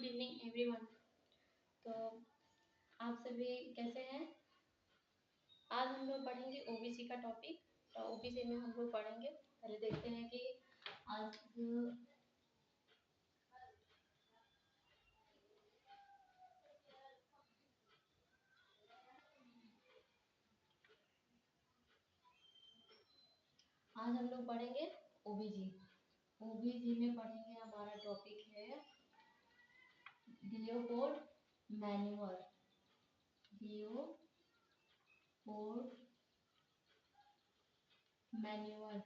Evening everyone. तो आप सभी कैसे हैं? आज हम लोग पढ़ेंगे ओबीसी का टॉपिक। तो ओबीसी में हम लोग पढ़ेंगे, पहले देखते हैं कि आज आज हम लोग पढ़ेंगे ओबीसी। ओबीसी में पढ़ेंगे, हमारा टॉपिक है DO code manual. DO code manual.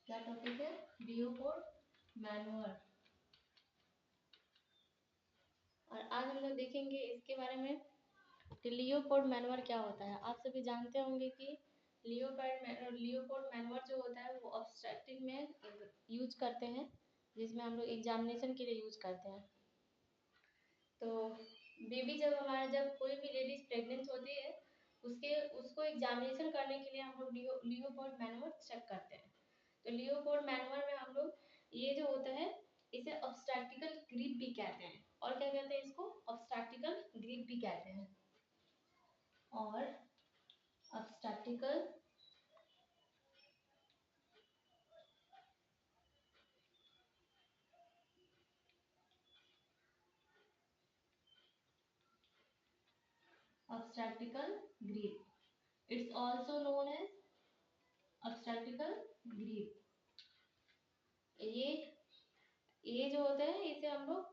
क्या टॉपिक है? DO code manual. और आज हम लोग देखेंगे इसके बारे में कि लियो कोड मैनुअल क्या होता है। आप सभी जानते होंगे कि लियो कोड मैनुअल जो होता है वो ऑब्स्ट्रक्टिव में यूज करते हैं, जिसमें हम लोग एग्जामिनेशन के लिए यूज करते हैं। तो बेबी जब कोई भी लेडीज प्रेग्नेंट होती है, उसको एग्जामिनेशन करने के लिए हम लोग लियो कोड मैनुअल चेक करते हैं। तो लियो कोड मैनुअल में हम लोग ये जो होता है इसे ऑब्स्टैटिकल ग्रिप भी कहते हैं। और क्या कहते हैं इसको? ऑब्स्टैटिकल ग्रिप भी कहते हैं। और ऑब्स्टैटिकल grip. It's also known as obstacle grip. ये जो होता है इसे हम लोग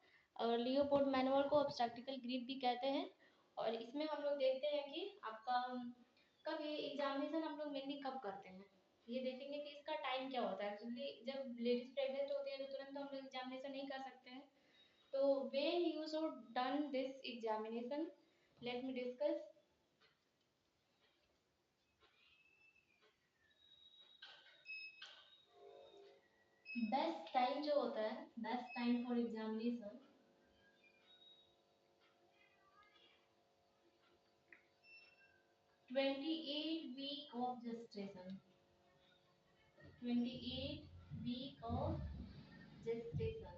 लियोपोल्ड मैनुअल को ऑब्स्टैटिकल ग्रिप भी कहते हैं। और इसमें हम लोग देखते हैं कि आपका कब ये एग्जामिनेशन हम लोग मेनली कब करते हैं, ये देखेंगे कि इसका टाइम क्या होता है। जब लेडीज प्रेग्नेंट होती है तो तुरंत हम लोग एग्जामिनेशन नहीं कर सकते हैं। तो when you should done this examination, let me discuss। Best time जो होता है, best time for examination 28 week of gestation। 28 week of gestation।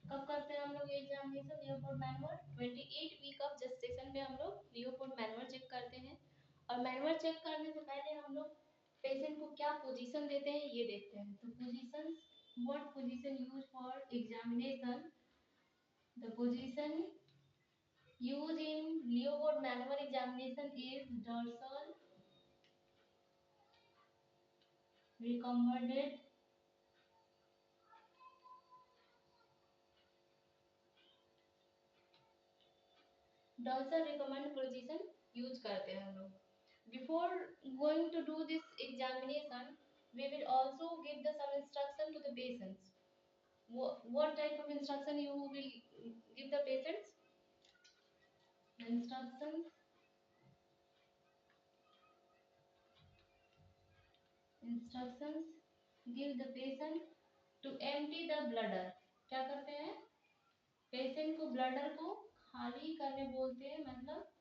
कब करते हैं हम लोग ये examination Leopold manual? 28 week of gestation में हम लोग लियोपोल्ड मैनुअल चेक करते हैं। और मैनुअल चेक करने से पहले हम लोग पेशेंट को क्या पोजीशन देते हैं ये देखते हैं। तो position, what position use for examination? The position used in Leopold manual examination is dorsal recommended position use करते हैं हम लोग। Before going to do this examination, we will also give the some instruction to the patients. What type of instruction you will give the patients? The instructions give the patient to empty the bladder। क्या करते हैं? Patient को bladder को खाली करने बोलते हैं, मतलब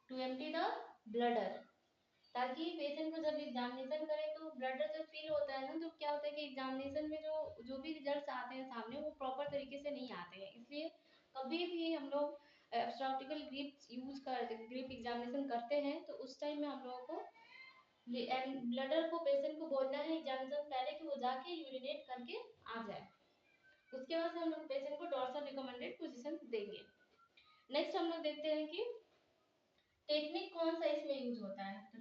टू एम्प्टी द ब्लडर। ताकि पेशेंट को जब एग्जामिनेशन करे तो ब्लडर जब फील होता है ना, तो क्या होता है कि एग्जामिनेशन में जो भी रिजल्ट्स आते हैं सामने वो प्रॉपर तरीके से नहीं आते हैं। इसलिए कभी भी हम लोग ऑब्स्ट्रक्टिकल ग्रिप एग्जामिनेशन करते हैं तो उस टाइम में हम लोगों को ब्लडर को पेशेंट को बोलना है एग्जामिनेशन पहले कि वो जाके यूरिनेट करके आ जाए। उसके बाद हम लोग पेशेंट को डॉर्सल रिकमेंडेड पोजीशन देंगे। नेक्स्ट हम लोग देखते हैं कि टेक्निक कौन सा इसमें यूज होता है। तो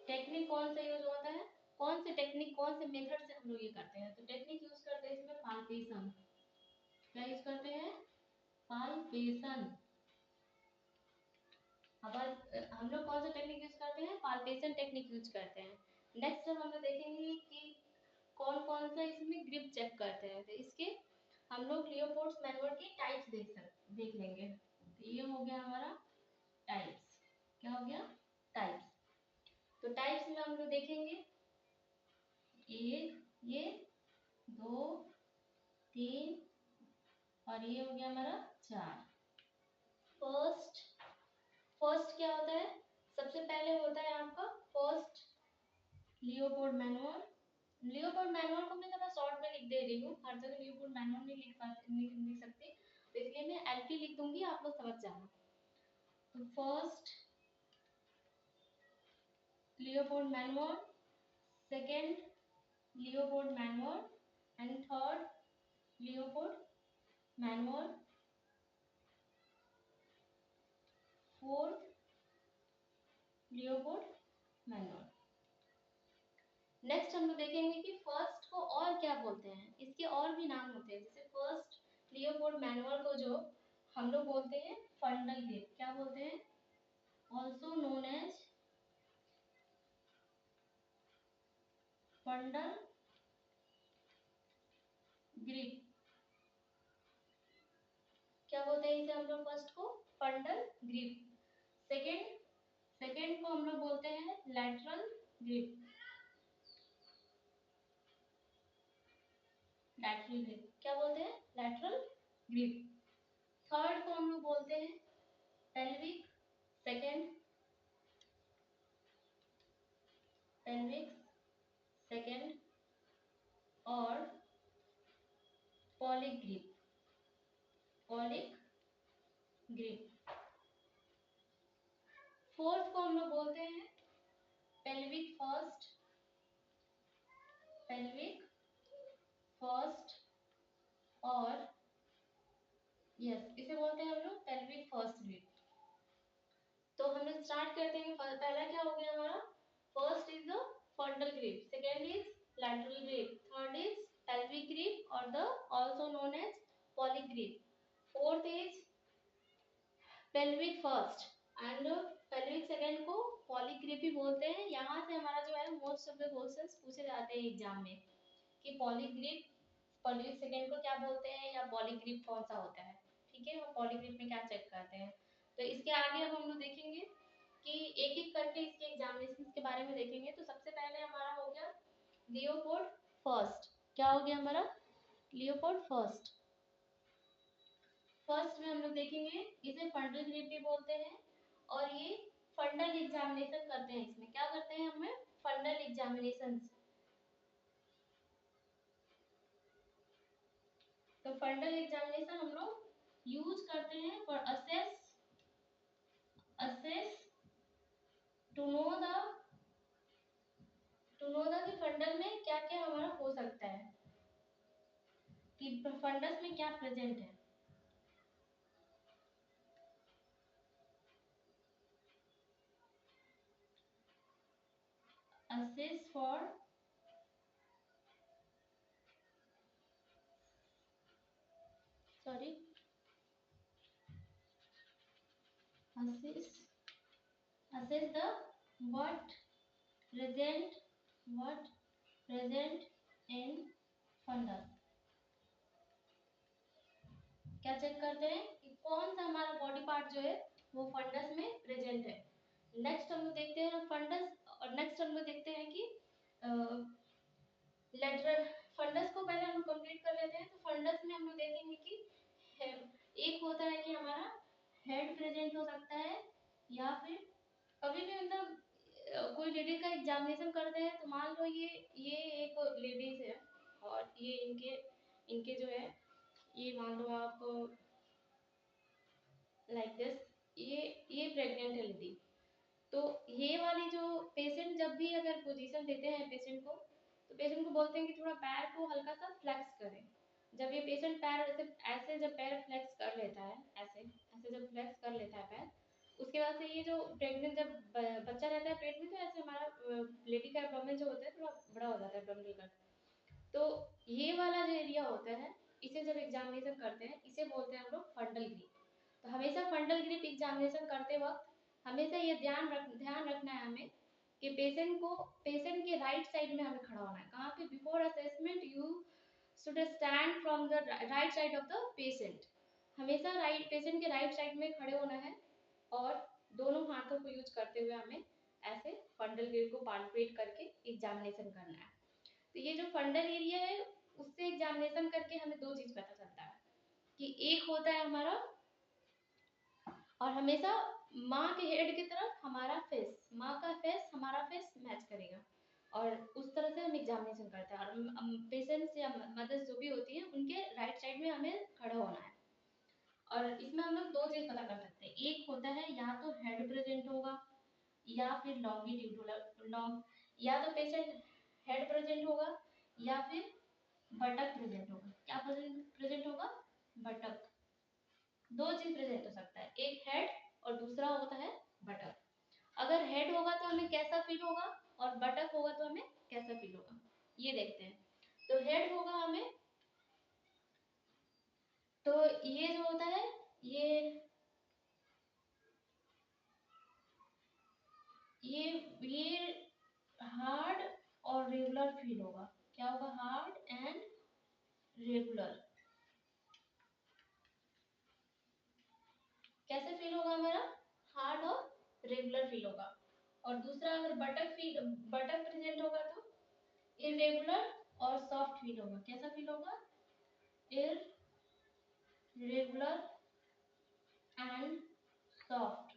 टेक्निक कौन सा यूज होता है, कौन से टेक्निक कौन से मेथड से हम लोग ये करते हैं। तो टेक्निक यूज करते हैं इसमें पाल्पेशन। क्या यूज करते हैं? पाल्पेशन। अब हम लोग कौन सा टेक्निक यूज करते हैं? पाल्पेशन टेक्निक यूज करते हैं। नेक्स्ट हम लोग देखेंगे कि कौन कौन सा इसमें ग्रिप चेक करते हैं। तो इसके हम लोग लियोपोल्ड मैनुअल की टाइप्स देख लेंगे। तो ये हो गया हमारा टाइप्स। क्या हो गया? टाइप्स। तो टाइप्स में हम लोग देखेंगे एक, ये दो, तीन और ये हो गया हमारा चार। फर्स्ट, फर्स्ट क्या होता है? सबसे पहले होता है आपका first Leopold manual. Leopold manual को मैं थोड़ा शॉर्ट में लिख दे रही हूँ, हर जगह लियोपोल्ड मैनुअल नहीं लिख सकती, तो इसलिए मैं एलपी लिख दूंगी, आप लोग समझ जाना। तो first Leopold manual, second Leopold manual and third Leopold manual, fourth Leopold manual. Next हम लोग देखेंगे कि फर्स्ट को और क्या बोलते हैं, इसके और भी नाम होते हैं। जैसे फर्स्ट लियोपोल्ड मैनुअल को जो हम लोग बोलते हैं फंडल ग्रिप, क्या बोलते हैं? Also known as fundal grip. क्या बोलते हैं इसे हम लोग? फर्स्ट को फंडल ग्रिप। सेकेंड, सेकेंड को हम लोग बोलते हैं लैटरल ग्रिप, लैटरल ग्रिप। क्या बोलते हैं? Lateral grip. थर्ड को हम लोग बोलते हैं पेल्विक, सेकेंड पेल्विक सेकेंड और folic grip, folic grip. Fourth को हम लोग बोलते हैं पेल्विक फर्स्ट, पेल्विक फर्स्ट और यस इसे बोलते हैं हम लोग पेल्विक फर्स्ट ग्रिप। तो हम लोग स्टार्ट करते हैं। पहला क्या हो गया हमारा? First is the फंडल grip, second is lateral grip, third is pelvic grip or the also known as polyp grip, fourth is pelvic first and pelvic second को polyp grip भी बोलते हैं। यहाँ से हमारा जो है मोस्ट ऑफ द क्वेश्चंस पूछे जाते हैं एग्जाम में कि polyp grip, pelvic second को क्या बोलते हैं या polyp grip कौन सा होता है, ठीक है, और polyp grip में क्या चेक करते हैं। तो इसके आगे अब हम लोग देखेंगे कि एक एक करके इसके एग्जामिनेशन के बारे में देखेंगे। तो सबसे पहले हमारा हो गया लियोपोल्ड फर्स्ट। क्या हो गया हमारा? Leopold first. फर्स्ट में हम लोग देखेंगे इसे फंडल ग्रिप भी बोलते हैं और ये फंडल एग्जामिनेशन करते हैं। इसमें क्या करते हैं? हमें फंडल एग्जामिनेशन। तो फंडल एग्जामिनेशन हम लोग यूज करते हैं for assess, assess to know the कि फंडल में क्या क्या हमारा हो सकता है, कि फंडस में क्या प्रेजेंट है। assess for sorry assess the what present in fundus। क्या चेक करते हैं कि कौन सा हमारा बॉडी पार्ट जो है वो फंडस में प्रेजेंट है। नेक्स्ट हम लोग देखते हैं फंडस, और नेक्स्ट हम लोग देखते हैं कि लेटरल फंडस को पहले हम कंप्लीट कर लेते हैं। तो फंडस में हम लोग देखेंगे कि एक होता है कि हमारा हेड प्रेजेंट हो सकता है, या फिर कभी भी मतलब कोई लेडी का एग्जामिनेशन करते हैं तो मान लो ये एक लेडीज है और ये इनके इनके जो है ये मान लो आप लाइक दिस, ये प्रेग्नेंट है लेडी। तो ये वाली जो पेशेंट जब भी अगर पोजीशन देते हैं पेशेंट को, तो पेशेंट को बोलते हैं कि थोड़ा पैर को हल्का सा फ्लेक्स करें। जब ये पेशेंट पैर ऐसे जब पैर फ्लेक्स कर लेता है, ऐसे ऐसे जब फ्लेक्स कर लेता है पैर, उसके बाद से ये जो प्रेग्नेंट जब बच्चा रहता है पेट में, तो ऐसे हमारा लेडी का एब्डोमेन जो होता है थोड़ा बड़ा हो जाता है, एब्डोमिनल कट। तो ये वाला जो एरिया होता है, इसे जब एग्जामिनेशन करते हैं इसे बोलते हैं हम लोग फंडल ग्रिप। तो हमेशा फंडल ग्रिप एग्जामिनेशन करते वक्त हमेशा ये ध्यान रखना है हमें कि पेशेंट के राइट साइड में हमें खड़ा होना है। कहाँ पे? Before assessment you should stand from the right side of the patient. हमेशा राइट पेशेंट के राइट साइड में खड़े होना है और यूज करते हुए हमें ऐसे फंडल ग्रिड को पार्टिसिपेट करके एग्जामिनेशन करना है। तो ये जो फंडल एरिया है उससे एग्जामिनेशन करके हमें दो चीज पता चलता है कि एक होता है हमारा, और हमेशा माँ के हेड की तरफ हमारा फेस, माँ का फेस हमारा फेस मैच करेगा, और उस तरह से हम एग्जामिनेशन करते हैं। और पेशेंट्स या मदर्स जो भी होती हैं उनके राइट साइड में हमें खड़ा होना है। और इसमें हम लोग दो चीज पता कर सकते हैं, एक होता है या तो हेड प्रेजेंट होगा या फिर लॉन्गिट्यूडुलर लॉन्ग, या तो पेशेंट हेड प्रेजेंट होगा या फिर बटक प्रेजेंट होगा। क्या प्रेजेंट होगा? बटक। दो चीज प्रेजेंट हो सकता है, एक हेड और दूसरा होता है बटक। अगर हेड होगा तो हमें कैसा फील होगा और बटक होगा तो हमें कैसा फील होगा, ये देखते हैं। तो हेड होगा हमें, तो ये जो होता है ये हार्ड और रेगुलर फील होगा। क्या होगा? Hard and regular. कैसे फील होगा हमारा? हार्ड और रेगुलर फील होगा। और दूसरा अगर बटक प्रेजेंट होगा तो इरेगुलर और सॉफ्ट फील होगा। कैसा फील होगा? Irregular and soft.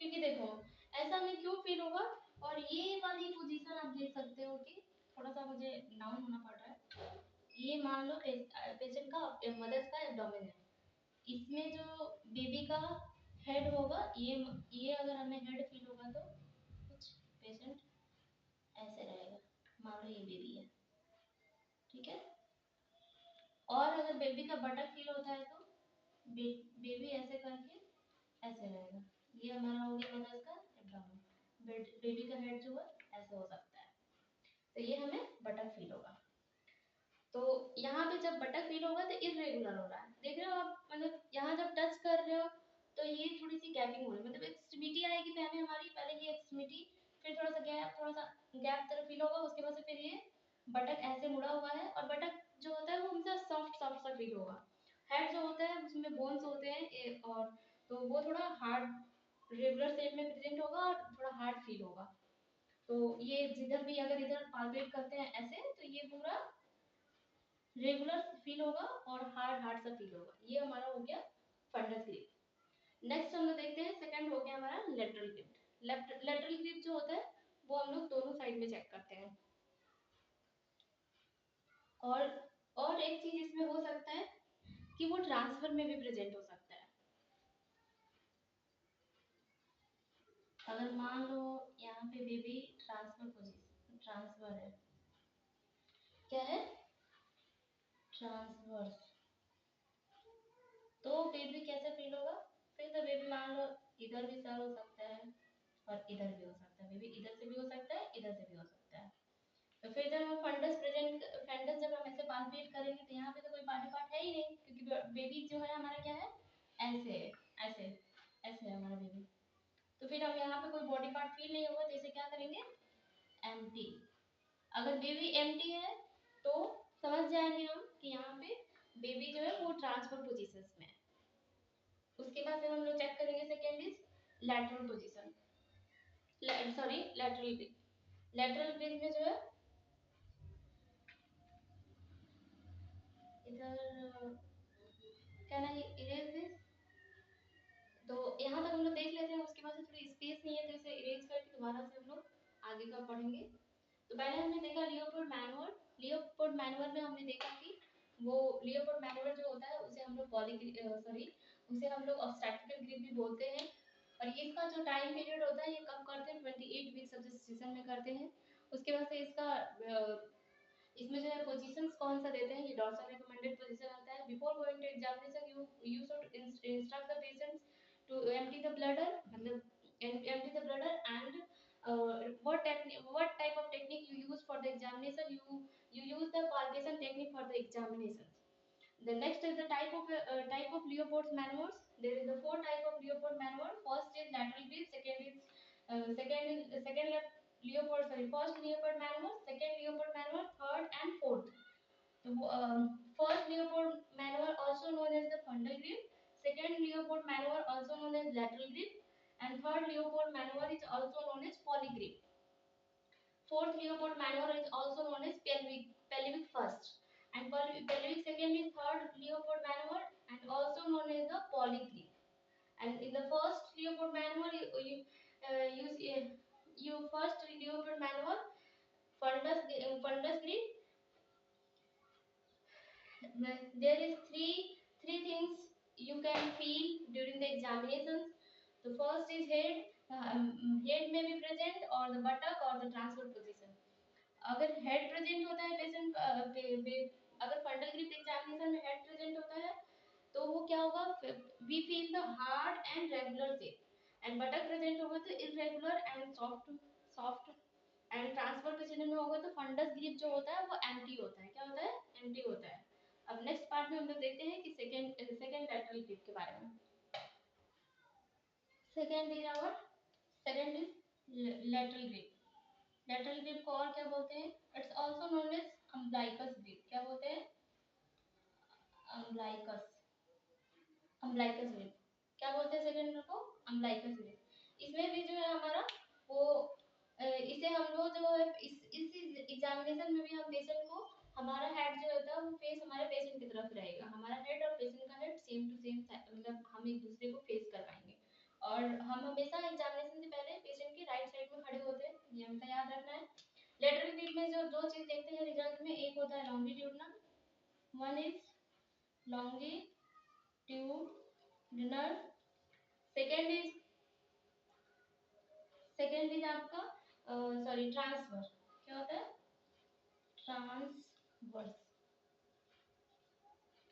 क्योंकि देखो ऐसा हमें क्यों फील होगा, और ये वाली पोजीशन आप देख सकते हो कि थोड़ा सा मुझे डाउन होना पड़ रहा है। ये मान लो पेशेंट का मदर्स का एब्डोमेन है, इसमें जो बेबी का हेड होगा, ये अगर हमें हेड फील होगा तो कुछ पेशेंट ऐसे रहेगा। मान लो ये बेबी है, ठीक है। और अगर बेबी का बटक फील होता है तो बेबी ऐसे करके ऐसे रहेगा। ये हमारा हो गया मदर्स का एब्डोमेन। बेबी का हेड जो है ऐसे हो सकता है, तो ये हमें बटक फील होगा। तो यहाँ पे जब बटक फील होगा तो इरेगुलर हो रहा है, देख रहे हो आप, मतलब यहाँ जब टच कर रहे हो तो ये थोड़ी सी गैपिंग हो रही है, मतलब एक्सट्रीमिटी आएगी पहले हमारी, पहले ये एक्सट्रीमिटी, फिर थोड़ा सा गैप तरह फील होगा, उसके बाद से फिर ये बटक ऐसे मुड़ा हुआ है। और बटक जो होता है वो हमेशा सॉफ्ट सॉफ्ट सा फील होगा। हेड जो होता है उसमें बोन्स होते हैं और तो वो थोड़ा हार्ड रेगुलर शेप में प्रेजेंट होगा और थोड़ा हार्ड फील होगा। तो ये जिधर भी अगर इधर पालपेट करते हैं ऐसे, तो ये पूरा रेगुलर फील होगा और हार्ड हार्ड सा फील होगा। ये हमारा हो गया फंडस ग्रिप। नेक्स्ट हम लोग देखते हैं, सेकंड हो गया हमारा लेटरल ग्रिप। लेटरल ग्रिप जो होता है वो हम लोग दोनों साइड में चेक करते हैं। और एक चीज इसमें हो सकता है कि वो ट्रांसफर में भी प्रेजेंट हो सकता है। अगर मान लो यहाँ पे बेबी ट्रांसफर है, क्या है? ट्रांसवर्स। तो बेबी कैसे फील होगा? फिर से बेबी मान लो इधर भी सर हो सकता है और इधर भी हो सकता है, बेबी इधर से भी हो सकता है, इधर से भी हो सकता है। तो फिर जब हम फंडस जब हम ऐसे पालपेट करेंगे तो यहाँ पे तो कोई बॉडी पार्ट है ही नहीं, क्योंकि बेबी जो है हमारा क्या है, ऐसे ऐसे ऐसे है हमारा बेबी। तो फिर हम यहाँ पे कोई बॉडी पार्ट फील नहीं होगा, तो इसे क्या करेंगे? एम्प्टी। अगर बेबी एम्प्टी है तो समझ जाएंगे हम कि यहाँ पे बेबी जो है वो ट्रांसफर पोजीशन में है। उसके बाद फिर हम लोग चेक करेंगे, second is lateral position, sorry lateral bridge. Lateral bridge में जो है इधर क्या ना, इरेज दिस। तो यहाँ तक हम लोग देख लेते हैं, उसके बाद से थोड़ी स्पेस नहीं है तो इसे इरेज करके दोबारा से हम लोग आगे का पढ़ेंगे। तो पहले हमने देखा लियोपोल्ड मैनुअल। लियोपोल्ड मैनुअल में हमने देखा कि वो लियोपोल्ड मैनुअल जो होता है उसे हम लोग उसे हम लोग ऑब्स्ट्रक्टिव ग्रिप भी बोलते हैं। और ये इसका जो टाइम पीरियड होता है ये कब करते हैं? 28 वीक्स ऑफ जेस्टेशन में करते हैं। उसके बाद से इसका इसमें जो है पोजीशंस कौन सा देते हैं, ये डॉर्सल रिकमेंडेड पोजीशन आता है। Before going to examination you should instruct the patients to empty the bladder, मतलब empty the bladder and what type of technique you use for the examination. You use the palpation technique for the examination. The next is the type of Leopold's maneuvers. There is a four type of Leopold maneuver. First is lateral grip. Second left Leopold, sorry, first Leopold maneuver, second Leopold maneuver, third and fourth. So first Leopold maneuver also known as the fundal grip. second Leopold maneuver also known as lateral grip, and third Leopold maneuver is also known as polygrip. Fourth Leopold maneuver is also known as pelvic first, and pelvic second is third Leopold maneuver and also known as the polygrip. And in the first Leopold maneuver, you first Leopold maneuver fundus grip. There is three things you can feel during the examinations. The first is head. Head may be present or the buttock or the transfer position. अगर head present होता है patient अगर fundal grip examination में head present होता है तो वो क्या होगा, we feel the hard and regular shape, and buttock present होगा तो irregular and soft soft, and transfer position में होगा तो फंडस ग्रिप जो होता है वो एम्प्टी होता है। क्या होता है? एम्प्टी होता है। अब नेक्स्ट पार्ट में हम लोग देखते हैं कि सेकंड लैटरल ग्रिप के बारे में। Second is lateral grip. Lateral grip को और क्या बोलते हैं? It's also known as umbilicus grip. क्या बोलते हैं? Umbilicus umbilicus grip. क्या बोलते हैं सेकंड को? Umbilicus grip. इसमें भी जो है हमारा वो इसे हम लोग जो है इस एग्जामिनेशन में भी हम पेशेंट को, हमारा हेड जो होता है वो फेस हमारे पेशेंट की तरफ रहेगा। हमारा हेड और पेशेंट का हेड सेम टू सेम, मतलब हम एक दूसरे को फेस कर पाएंगे। और हम हमेशा एग्जामिनेशन से पहले पेशेंट की राइट साइड में खड़े होते हैं, ये हमें याद रखना है। लेटरल ग्रिप में जो दो चीज देखते हैं रिजल्ट में, एक होता है longitudinal, one is longitudinal, second is आपका सॉरी ट्रांसवर्स। क्या होता है? Transverse.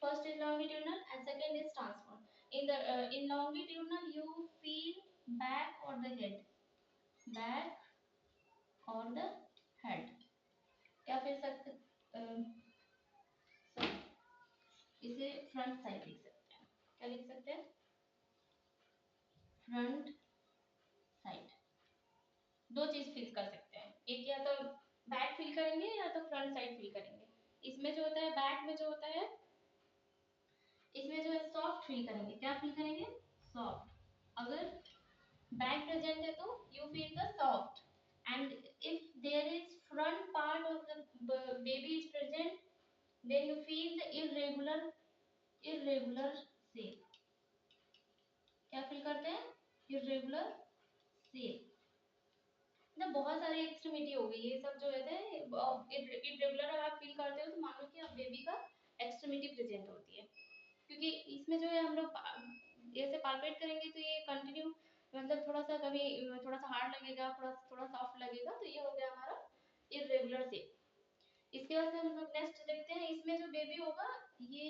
First is longitudinal and second is transverse. In longitudinal you feel back or the head, back or the head. क्या फील सकते? इसे फ्रंट साइड लिख सकते हैं। क्या लिख सकते हैं? Front side. दो चीज फील कर सकते हैं, एक या तो बैक फील करेंगे या तो फ्रंट साइड फील करेंगे। इसमें जो होता है बैक में जो होता है, इसमें जो है सॉफ्ट फील करेंगे। क्या फील करेंगे? सॉफ्ट। अगर बैक प्रेजेंट है तो you feel the soft, and if there is front part of the baby is present then you feel the irregular shape। क्या फील करते हैं? irregular shape। ना बहुत सारी एक्सट्रीमिटी हो गई, ये सब जो है इरेगुलर आप फील करते हो तो मान लो कि आप बेबी का एक्सट्रीमिटी प्रेजेंट होती है, क्योंकि इसमें जो है हम लोग ऐसे पालपेट करेंगे तो ये कंटिन्यू, मतलब थोड़ा सा कभी थोड़ा सा हार्ड लगेगा, थोड़ा सॉफ्ट लगेगा, तो ये हो गया हमारा इरेगुलर शेप। इसके बाद हम लोग नेक्स्ट देखते हैं, इसमें जो बेबी होगा ये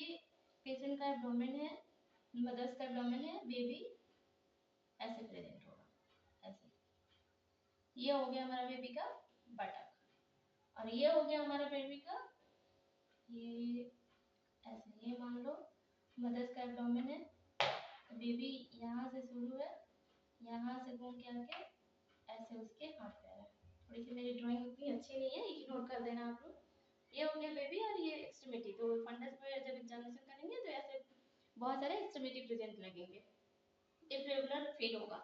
पेशेंट का एब्डोमेन है, मदर्स का एब्डोमेन है, बेबी ऐसे प्रेजेंट होगा, ऐसे। ये हो गया हमारा बेबी का बटक, और ये हो गया हमारा बेबी का ये ऐसे। ये मान लो मदर्स का एब्डोमेन है, बेबी यहाँ से शुरू है, यहाँ से घूम के आके ऐसे उसके हाथ पैर है। थोड़ी सी मेरी ड्राइंग उतनी अच्छी नहीं है, इग्नोर कर देना आप लोग। ये हो गया बेबी और ये एक्सट्रीमिटी। तो फंडस में जब एग्जामिनेशन करेंगे तो ऐसे बहुत सारे एक्सट्रीमिटी प्रेजेंट लगेंगे, इरेगुलर फील होगा।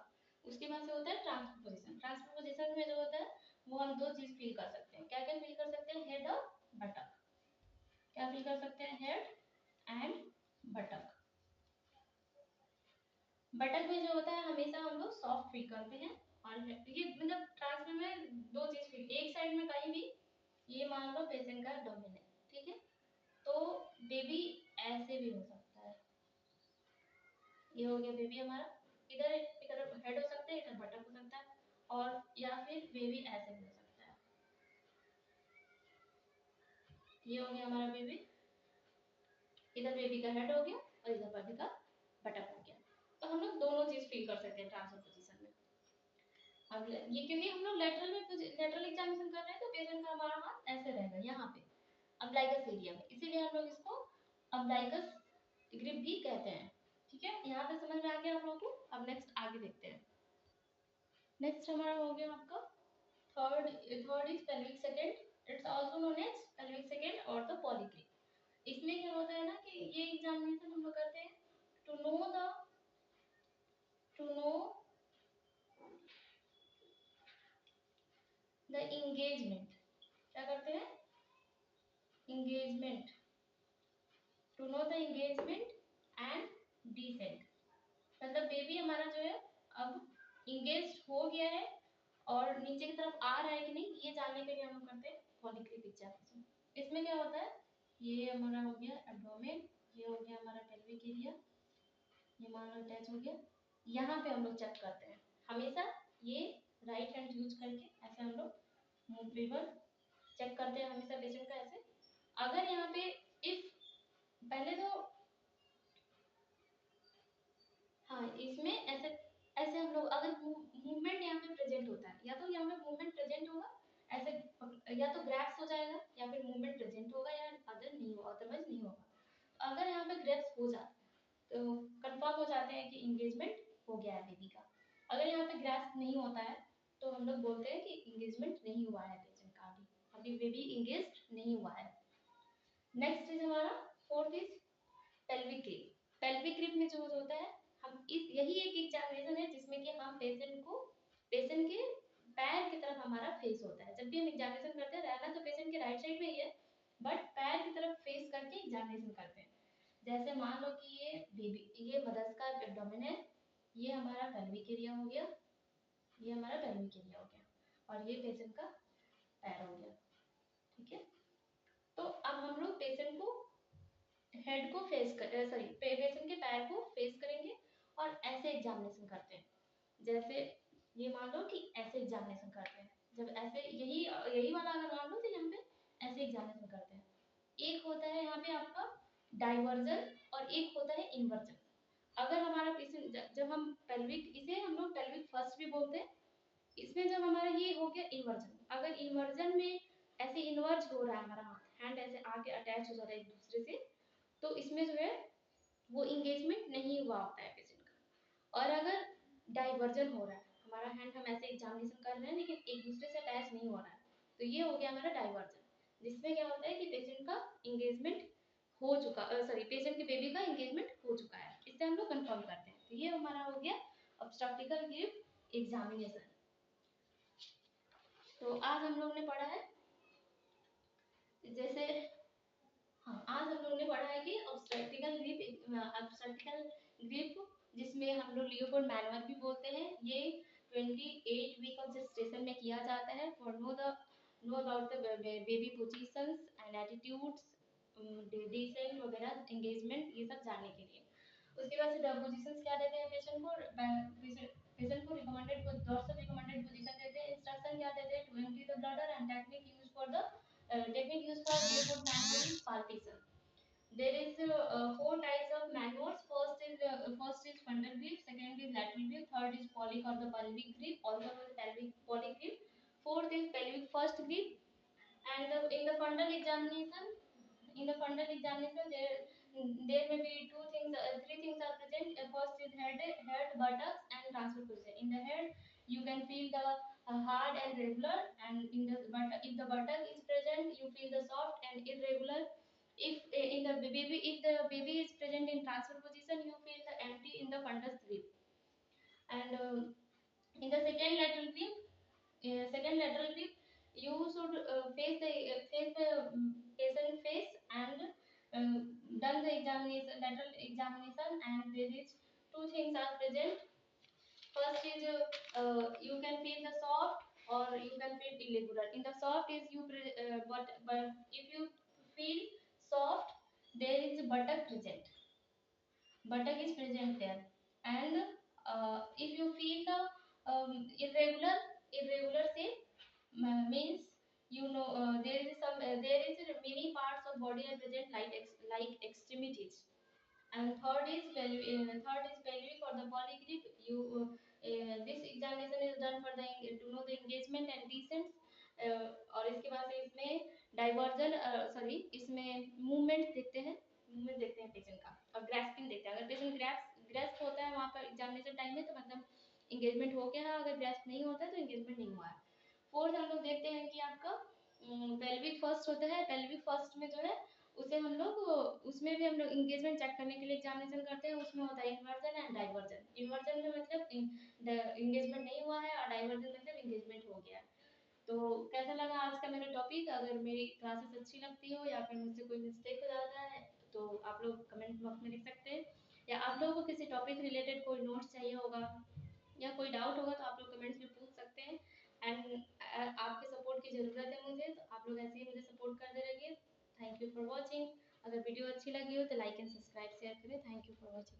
उसके बाद से होता है ट्रांसफर पोजीशन। ट्रांसफर पोजीशन में जो होता है वो हम दो चीज फील कर सकते हैं। क्या क्या फील कर सकते हैं? हेड और बटक। क्या फील कर सकते हैं? Head and बटक। बटक में जो होता है हमेशा हम लोग सॉफ्ट फील करते हैं, और ये मतलब ट्रांसफर में दो चीज फील, एक साइड में कहीं भी, ये मान लो पेशेंट का एब्डोमेन है, ठीक है, तो बेबी ऐसे भी हो सकता है। ये हो गया बेबी हमारा, इधर इधर हेड हो सकता है, इधर बटक हो सकता है, और या फिर बेबी ऐसे भी हो सकता है। ये हो गया हमारा बेबी, इधर बेबी का हेड हो गया और इधर बेबी का बटक हो गया। तो हम लोग दोनों चीज फील कर सकते हैं ट्रांसफर पोजीशन में। अब ये क्योंकि हम लोग लेटरल एग्जामिनेशन कर रहे हैं तो पेशेंट का हमारा हाथ ऐसे रहेगा यहाँ पे अम्ब्लाइकस एरिया में, इसीलिए हम लोग इसको अम्ब्लाइकस ग्रिप भी कहते हैं। ठीक है, यहाँ पे समझ में आ गया आप लोगों को। अब नेक्स्ट आगे देखते हैं। नेक्स्ट हमारा हो गया आपका third is pelvic second, it's also known as pelvic second और द पॉलीग्रिप। इसमें क्या होता है ना कि ये एग्जामिनेशन हम लोग करते हैं टू नो द इंगेजमेंट, क्या करते हैं, engagement, to know the engagement and descent, मतलब बेबी हमारा जो है अब इंगेज हो गया है और नीचे की तरफ आ रहा है कि नहीं, ये जानने के लिए हम करते हैं फॉलिक्युलर एग्जामिनेशन। इसमें क्या होता है, ये हमारा हो गया एब्डोमेन, ये हो गया हमारा पेल्विक एरिया, ये मान लो अटैच हो गया, यहाँ पे हम लोग चेक करते हैं हमेशा, ये राइट हैंड यूज करके ऐसे हम लोग मूवेबल चेक करते हैं हमेशा पेशेंट का ऐसे। अगर यहाँ पे इफ पहले तो हाँ, इसमें ऐसे ऐसे हम लोग अगर मूवमेंट यहाँ पे प्रेजेंट होता है, या तो यहाँ पे मूवमेंट प्रेजेंट होगा ऐसे, या तो ग्रैप्स हो जाएगा, या फिर मूवमेंट प्रेजेंट होगा, या अदर नहीं होगा, अदरवाइज नहीं होगा। अगर यहाँ पे ग्रैप्स हो जाए तो कंफर्म हो जाते हैं कि इंगेजमेंट हो गया है बेबी का। अगर यहाँ पे ग्रैप्स नहीं होता है तो हम लोग बोलते हैं कि इंगेजमेंट नहीं हुआ है पेशेंट का, अभी बेबी इंगेज नहीं हुआ है। नेक्स्ट इज हमारा fourth is pelvic grip. Pelvic grip में जो होता है, हम इस यही एक एग्जामिनेशन है जिसमें कि हम पेशेंट के पैर की तरफ हमारा फेस होता है। जब भी हम एग्जामिनेशन करते हैं, रहना तो पेशेंट के राइट साइड में ही है, बट पैर की तरफ फेस करके एग्जामिनेशन करते हैं। जैसे मान लो कि ये बेबी, ये मदर्स का एब्डोमेन है, ये हमारा पेल्विक एरिया हो गया, ये हमारा पेल्विक एरिया हो गया, और ये पेशेंट का पैर हो गया, ठीक है। तो अब हम लोग पेशेंट को हेड को फेस कर, सॉरी पेशेंट के पैर को फेस करेंगे और ऐसे एग्जामिनेशन करते हैं। जैसे ये मान लो कि ऐसे एग्जामिनेशन करते हैं, जब ऐसे यही यही वाला अगर मान लो तो यहाँ पे ऐसे एग्जामिनेशन करते हैं। एक होता है यहाँ पे आपका डाइवर्जन और एक होता है इन्वर्जन। अगर हमारा पेशेंट, जब हम पेल्विक, इसे हम लोग पेल्विक फर्स्ट भी बोलते हैं, इसमें जब हमारा ये हो गया इन्वर्जन, अगर इन्वर्जन में ऐसे इन्वर्ज हो रहा है हमारा हाथ, हैंड ऐसे आके अटैच हो जा रहा है एक दूसरे से, तो इसमें जो है वो इंगेजमेंट नहीं हुआ होता है पेशेंट का। और अगर डाइवर्जन हो रहा है, हमारा हैंड हम ऐसे एग्जामिनेशन कर रहे हैं लेकिन एक दूसरे से अटैच नहीं हो रहा है, तो ये हो गया हमारा डाइवर्जन, जिसमें क्या होता है कि पेशेंट का इंगेजमेंट हो चुका, सॉरी पेशेंट के बेबी का इंगेजमेंट हो चुका है, इससे हम लोग कंफर्म करते हैं। तो ये हमारा हो गया ऑब्स्टेट्रिकल ग्रिप एग्जामिनेशन। तो आज हम लोग ने पढ़ा है, जैसे हाँ, आज हम लोगों ने पढ़ा है कि ऑब्स्टेट्रिकल ग्रिप जिसमें हम लोग लियोपोल्ड मैनुअल भी बोलते हैं, ये 28 वीक ऑफ जेस्टेशन में किया जाता है for know about the baby positions and attitudes, descent वगैरह, एंगेजमेंट, ये सब जानने के लिए। उसके बाद से पोजीशंस क्या देते हैं पेशेंट को, पेशेंट को रिकमेंडेड डॉर्सल रिकमेंडेड पोजीशन देते हैं, इंस्ट्रक्शन क्या देते हैं, to empty the bladder and technique used for the technique used for Liverpool manual is palpation. There is four types of manuals. First is frontal grip, second is lateral grip, third is polyc or the pelvic grip, also known as pelvic polyc grip. Fourth is pelvic first grip. And in the frontal examination, there may be three things are present. First is head, buttocks, and transfer position. In the head, you can feel the hard and regular, and in the buttock, if the buttock is present, you feel the soft and irregular. If in the baby, if the baby is present in transfer position, you feel the empty in the fundus grip. And in the second lateral grip, you should face the patient face and done the examination, lateral examination, and there is two things are present. First is you can feel the soft or you can feel irregular. In the soft is but if you feel soft, there is buttock present. Buttock is present there, and if you feel the irregular shape, means you know there is many parts of body are present like extremities. And third is pelvic or the polygrip. This examination is done for the to know the engagement and descent. और इसके बाद से इसमें diversion, sorry इसमें movement देखते हैं, patient का, और ग्रैस्पिंग देखते हैं। अगर पेशेंट ग्रैस्प होता है वहाँ पर एग्जामिनेशन टाइम में, तो मतलब इंगेजमेंट हो गया है, अगर ग्रैस्प नहीं होता है तो इंगेजमेंट नहीं हुआ है। फोर्थ हम लोग देखते हैं कि आपका पेल्विक फर्स्ट होता है। पेल्विक फर्स्ट में जो है उसे हम लोग उसमें भी हम लोग इंगेजमेंट चेक करने के लिए एग्जामिनेशन करते हैं। उसमें होता है इन्वर्जन एंड डाइवर्जन। इन्वर्जन में मतलब इंगेजमेंट नहीं हुआ है और डाइवर्जन मतलब इंगेजमेंट हो गया। तो कैसा लगा आज का मेरा टॉपिक? अगर मेरी क्लासेस अच्छी लगती हो या फिर मुझसे कोई मिस्टेक हो जाता है तो आप लोग कमेंट बॉक्स में लिख सकते हैं, या आप लोगों को किसी टॉपिक रिलेटेड कोई नोट्स चाहिए होगा या कोई डाउट होगा तो आप लोग कमेंट्स में पूछ सकते हैं। एंड आपके सपोर्ट की ज़रूरत है मुझे, तो आप लोग ऐसे ही मुझे सपोर्ट करते रहिए। Thank you for watching. अगर वीडियो अच्छी लगी हो तो लाइक एंड सब्सक्राइब शेयर करें। Thank you for watching.